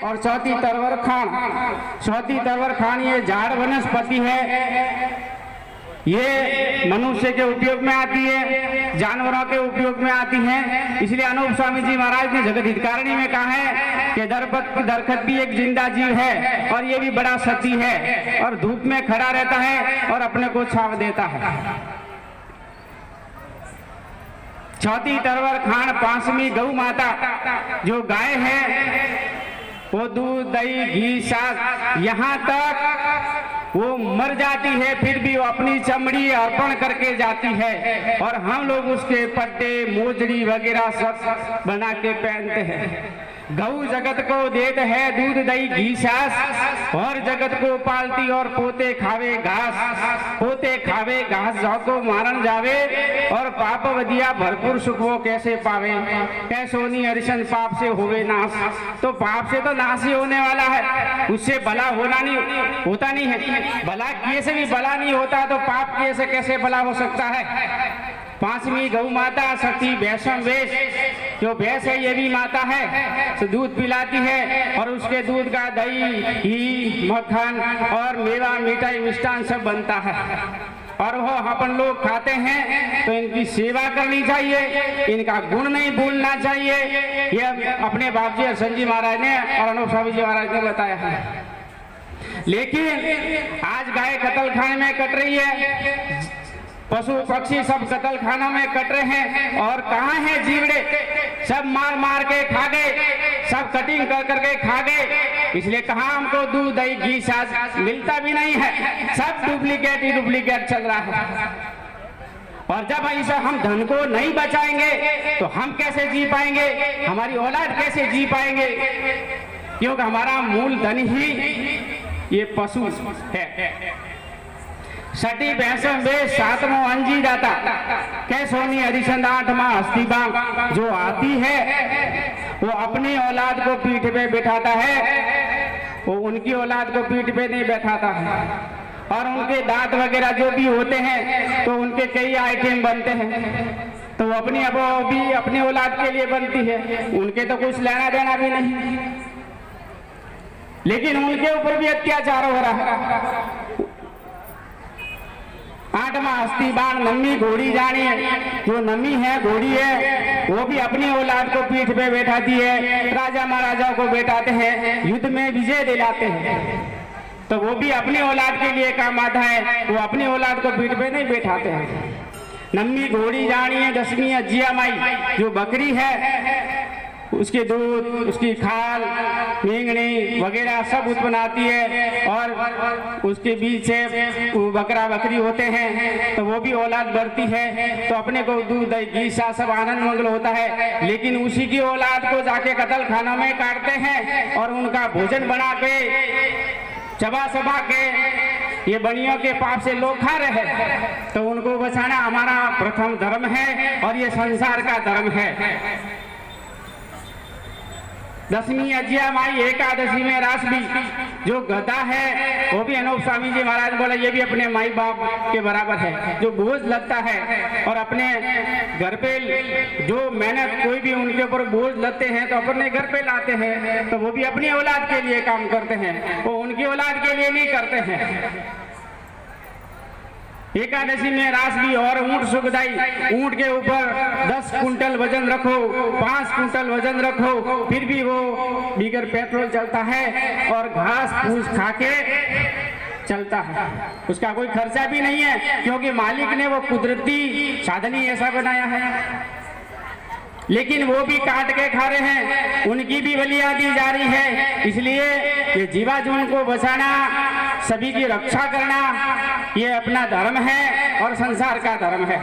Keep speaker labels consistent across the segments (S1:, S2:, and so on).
S1: और चौथी तरवर खान। चौथी तरवर खान ये झाड़ वनस्पति है, ये मनुष्य के उपयोग में आती है, जानवरों के उपयोग में आती है। इसलिए अनूप स्वामी जी महाराज ने जगत हितकारिणी में कहा है कि दरखत भी एक जिंदा जीव है और ये भी बड़ा सती है और धूप में खड़ा रहता है और अपने को छाव देता है। चौथी तरवर खान पांचवी गौ माता जो गाय है वो दूध दही घी साग यहाँ तक वो मर जाती है फिर भी वो अपनी चमड़ी अर्पण करके जाती है और हम लोग उसके पट्टे मोजड़ी वगैरह सब बना के पहनते हैं। गौ जगत को देते है दूध दही घी सास और जगत को पालती और पोते खावे घास जाको मारन जावे और पाप वदिया भरपूर सुख वो कैसे पावे। कैसोनी हरिशन पाप से होवे नाश, तो पाप से तो नाश ही होने वाला है, उससे भला होता नहीं है। भला किए से भी भला नहीं होता तो पाप किए से कैसे भला हो सकता है। पांचवी गौ माता सती भैंसम वेश, जो भैंस है ये भी माता है, तो दूध पिलाती है और उसके दूध का दही घी मक्खन और मेवा मिठाई मिष्ठान सब बनता है और वो अपन लोग खाते हैं। तो इनकी सेवा करनी चाहिए, इनका गुण नहीं भूलना चाहिए। ये अपने बाप जी हरसन जी महाराज ने और अनूप स्वामी जी महाराज ने बताया है। लेकिन आज गाय कत्ल खाने में कट रही है, पशु पक्षी सब कत्ल खाना में कट रहे हैं और कहाँ है जीवड़े, सब मार मार के खा गए, सब कटिंग कर करके खा गए। इसलिए कहाँ हमको दूध दही घी सास मिलता भी नहीं है, सब डुप्लीकेट ही डुप्लीकेट चल रहा है। और जब ऐसा हम धन को नहीं बचाएंगे तो हम कैसे जी पाएंगे, हमारी औलाद कैसे जी पाएंगे, क्योंकि हमारा मूल धन ही ये पशु है। सटी भैंसम वे सातमो अंजी दाता कैसोनी हरिचंद आठवां हस्ती बांग, जो आती है वो अपनी औलाद को पीठ पे बिठाता है, वो उनकी औलाद को पीठ पे नहीं बैठाता है। और उनके दांत वगैरह जो भी होते हैं तो उनके कई आइटम बनते हैं, तो वो भी अपनी औलाद के लिए बनती है, उनके तो कुछ लेना देना भी नहीं, लेकिन उनके ऊपर भी अत्याचार हो रहा है। आठवां हस्ती बाण नम्मी घोड़ी जानी है, जो नम्मी है घोड़ी है वो भी अपनी औलाद को पीठ पे बैठाती है, राजा महाराजाओं को बैठाते हैं, युद्ध में विजय दिलाते हैं, तो वो भी अपनी औलाद के लिए काम आता है, वो अपनी औलाद को पीठ पे नहीं बैठाते हैं। नम्मी घोड़ी जानी है। दसवीं अज्जिया माई जो बकरी है उसके दूध उसकी खाल मींगनी वगैरह सब उत्पन्न आती है और उसके बीच से बकरा बकरी होते हैं, तो वो भी औलाद बढ़ती है, तो अपने को दूध दही घी सा सब आनंद मंगल होता है। लेकिन उसी की औलाद को जाके कत्ल खानों में काटते हैं और उनका भोजन बना के चबा चबा के ये बनियों के पाप से लोग खा रहे हैं, तो उनको बचाना हमारा प्रथम धर्म है और ये संसार का धर्म है। दसवीं अज्जिया माई एकादशी में रास भी जो गधा है वो भी अनूप स्वामी जी महाराज बोला ये भी अपने माई बाप के बराबर है, जो बोझ लगता है और अपने घर पे जो मेहनत कोई भी उनके ऊपर बोझ लगते हैं तो अपने घर पे लाते हैं, तो वो भी अपनी औलाद के लिए काम करते हैं, वो उनकी औलाद के लिए नहीं करते हैं। एकादशी में रास भी और ऊंट सुखदाई, ऊंट के ऊपर 10 कुंटल वजन रखो 5 कुंटल वजन रखो फिर भी वो बिगर पेट्रोल चलता है और घास फूस खा के चलता है, उसका कोई खर्चा भी नहीं है क्योंकि मालिक ने वो कुदरती साधन ही ऐसा बनाया है। लेकिन वो भी काट के खा रहे हैं, उनकी भी बलियां दी जा रही है। इसलिए ये जीवाजून को बचाना, सभी की रक्षा करना ये अपना धर्म है और संसार का धर्म है।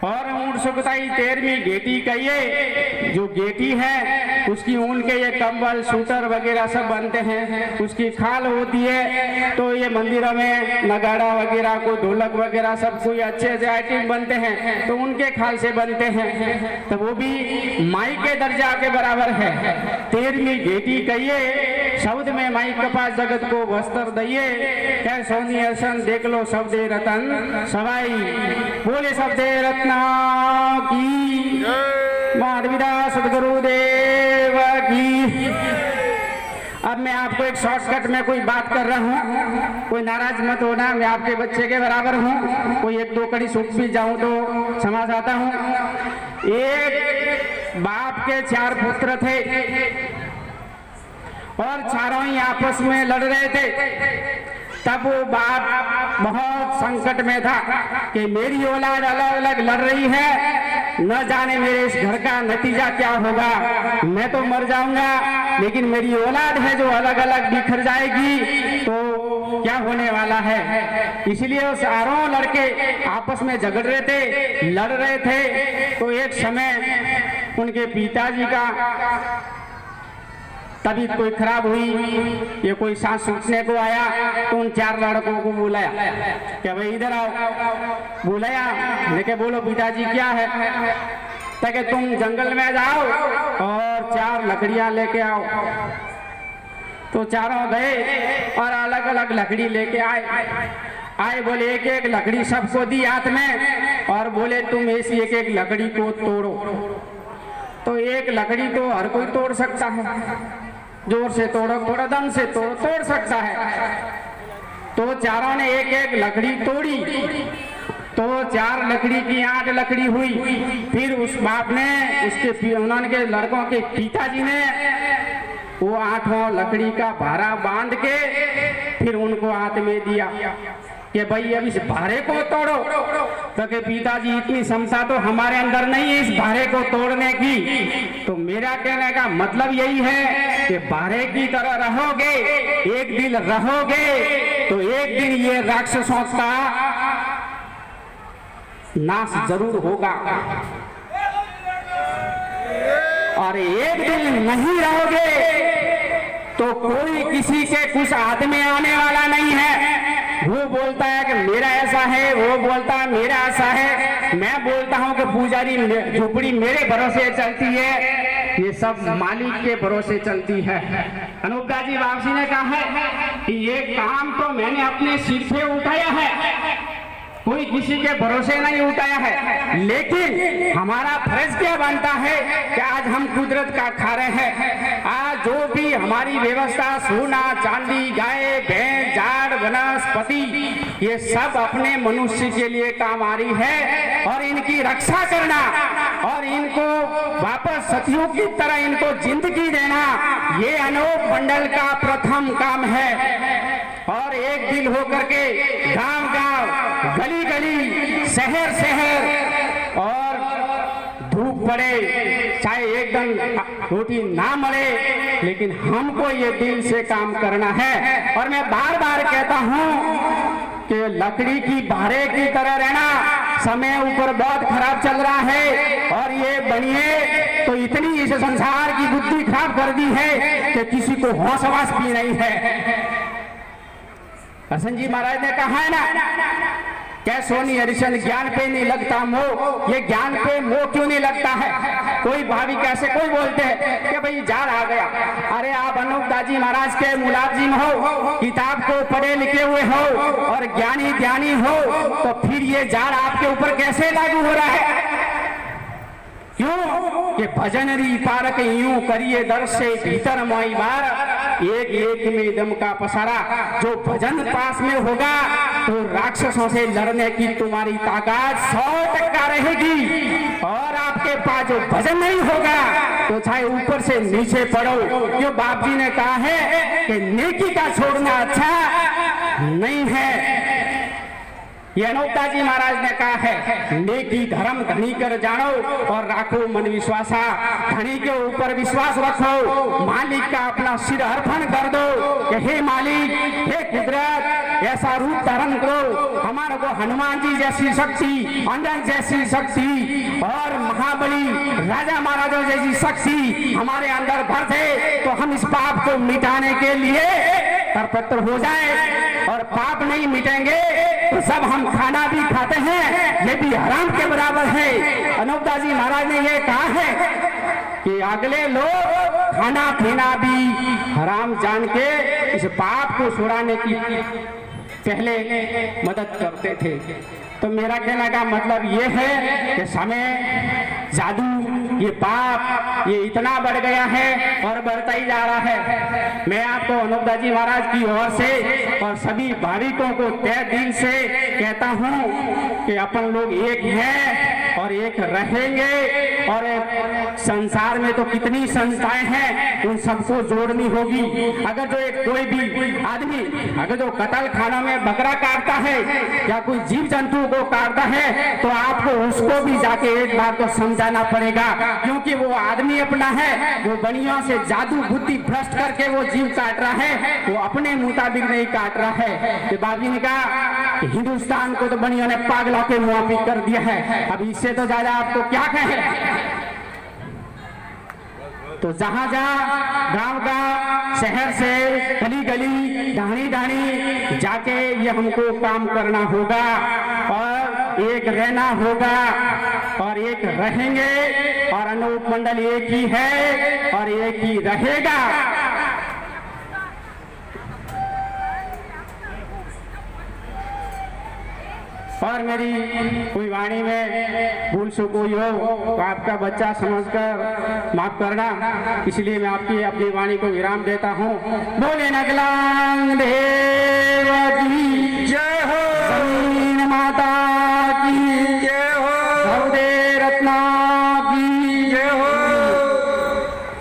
S1: और ऊंट सुखताई 13वीं गेटी कहिए, जो गेटी है उसकी ऊन के ये कंबल सूटर वगैरह सब बनते हैं, उसकी खाल होती है, तो ये मंदिरों में नगाड़ा वगैरह को ढोलक वगैरह सब कोई अच्छे अच्छे आइटम बनते हैं तो उनके खाल से बनते हैं, तो वो भी माई के दर्जा के बराबर है। 13वीं गेटी कहिए, शब्द में माई कपास जगत को वस्त्र दइए, क्या सोनी अर्शन देख लो शब्दे रतन सवाई, बोले शब्दे रत्न की, माधवीदास सदगुरुदेव की। अब मैं आपको एक शॉर्टकट में कोई बात कर रहा हूँ, कोई नाराज मत होना, मैं आपके बच्चे के बराबर हूँ। कोई एक दो कड़ी सूख भी जाऊँ तो क्षमा चाहता हूँ। एक बाप के 4 पुत्र थे और चारों ही आपस में लड़ रहे थे। तब वो बाप बहुत संकट में था कि मेरी औलाद अलग अलग लड़ रही है, न जाने मेरे इस घर का नतीजा क्या होगा। मैं तो मर जाऊंगा, लेकिन मेरी औलाद है जो अलग अलग बिखर जाएगी, तो क्या होने वाला है। इसलिए वो चारों लड़के आपस में झगड़ रहे थे, लड़ रहे थे। तो एक समय उनके पिताजी का तबीयत कोई खराब हुई, ये कोई सांस सूखने को आया, तो उन 4 लड़कों को बुलाया कि भाई इधर आओ। बुलाया, लेके बोलो पिताजी क्या है। ताकि तुम जंगल में जाओ और 4 लकड़ियां लेके आओ। तो चारों गए और अलग अलग लकड़ी लेके आए। बोले एक एक लकड़ी सबको दी हाथ में और बोले तुम ऐसी एक एक लकड़ी को तोड़ो। तो एक लकड़ी तो हर कोई तोड़ सकता है, जोर से तोड़ो, थोड़ा दम से तोड़ सकता है। तो चारों ने एक एक लकड़ी तोड़ी, तो 4 लकड़ी की 8 लकड़ी हुई। फिर उस बाप ने उनके लड़कों के पिताजी ने वो 8वां लकड़ी का भारा बांध के फिर उनको हाथ में दिया कि भाई अब इस भारे को तोड़ो। तो कि पिताजी इतनी क्षमता तो हमारे अंदर नहीं है इस भारे को तोड़ने की। तो मेरा कहने का मतलब यही है कि भारे की तरह रहोगे, एक दिन रहोगे, तो एक दिन ये राक्षसों का नाश जरूर होगा। और एक दिन नहीं रहोगे तो कोई किसी के कुछ हाथ में आने वाला नहीं है। वो बोलता है कि मेरा ऐसा है, वो बोलता है मेरा ऐसा है, मैं बोलता हूँ कि पुजारी झोपड़ी मेरे भरोसे चलती है, ये सब मालिक के भरोसे चलती है। अनूपदा जी वापसी ने कहा है कि ये काम तो मैंने अपने सिर पे उठाया है, कोई किसी के भरोसे नहीं उठाया है। लेकिन हमारा फर्ज क्या बनता है कि आज हम कुदरत का खा रहे हैं। आज जो भी हमारी व्यवस्था, सोना चांदी, गाय भैंस, झाड़ वनस्पति, ये सब अपने मनुष्य के लिए काम आ रही है। और इनकी रक्षा करना और इनको वापस सतयुग की तरह इनको जिंदगी देना, ये अनूप मंडल का प्रथम काम है। और एक दिल होकर के गांव गांव, गली गली, शहर शहर, और धूप पड़े चाहे एकदम रोटी ना मरे, लेकिन हमको ये दिल से काम करना है। और मैं बार बार कहता हूँ कि लकड़ी की भारे की तरह रहना, समय ऊपर बहुत खराब चल रहा है। और ये बनिए तो इतनी इस संसार की बुद्धि खराब कर दी है कि किसी को होश हवास भी नहीं है। हसन जी महाराज ने कहा है ना, क्या सोनी हरिशन ज्ञान पे नहीं लगता मोह, ये ज्ञान पे मोह क्यों नहीं लगता है। कोई भाभी कैसे कोई बोलते हैं कि भाई जाड़ आ गया। अरे आप अनूपदा जी महाराज के मुलाजिम हो, किताब को पढ़े लिखे हुए हो और ज्ञानी ध्यानी हो, तो फिर ये जाड़ आपके ऊपर कैसे लागू हो रहा है। क्यों कि भजन री पारक यूं करिए दर से भीतर मोई बार, एक एक में दम का पसारा। जो भजन पास में होगा तो राक्षसों से लड़ने की तुम्हारी ताकत 100% रहेगी। और आपके पास जो भजन नहीं होगा तो चाहे ऊपर से नीचे पड़ो। जो बाप जी ने कहा है कि नेकी का छोड़ना अच्छा नहीं है, ये अनूपदा जी महाराज ने कहा है, नेकी धर्म धनी कर जानो और राखो मन विश्वासा। धनी के ऊपर विश्वास रखो, मालिक का अपना सिर अर्पण कर दो कि हे मालिक, हे कुदरत, ऐसा रूप धारण करो हमारे को हनुमान जी जैसी शक्ति, अंजन जैसी शक्ति और महाबली राजा महाराजा जैसी शक्ति हमारे अंदर भर दे, तो हम इस पाप को मिटाने के लिए तत्पर हो जाए। और पाप नहीं मिटेंगे तो सब हम खाना भी खाते हैं, ये भी हराम के बराबर है। अनूपदा जी महाराज ने ये कहा है कि अगले लोग खाना पीना भी हराम जान के इस पाप को छुड़ाने की पहले मदद करते थे। तो मेरा कहने का मतलब ये है कि समय, जादू, ये पाप ये इतना बढ़ गया है और बढ़ता ही जा रहा है। मैं आपको अनुपदास जी महाराज की ओर से और सभी भाविकों को तहे दिल से कहता हूँ कि अपन लोग एक हैं और एक रहेंगे। और संसार में तो कितनी संस्थाएं हैं, उन सबको जोड़नी होगी। अगर जो एक कोई भी आदमी अगर जो कत्ल खाना में बकरा काटता है या कोई जीव जंतु को काटता है तो आपको उसको भी जाके एक बार तो समझाना पड़ेगा, क्योंकि वो आदमी अपना है, वो बनियों से जादू बुद्धि भ्रष्ट करके वो जीव काट रहा है, वो अपने मुताबिक नहीं काट रहा है। तो बाबी ने कहा कि हिंदुस्तान को तो बनियों ने पागलों के मुआफिक कर दिया है, अब इससे तो ज्यादा आपको क्या कहें। तो जहां जहां गांव गांव शहर से गली गली ढाणी ढाणी जाके ये हमको काम करना होगा और एक रहना होगा और एक रहेंगे। और अनूप मंडल एक ही है और एक ही रहेगा। और मेरी कोई वाणी में भूल चूक हुई हो तो आपका बच्चा समझकर माफ करना, इसलिए मैं आपकी अपनी वाणी को विराम देता हूँ। बोले नगलांग देव की जय हो।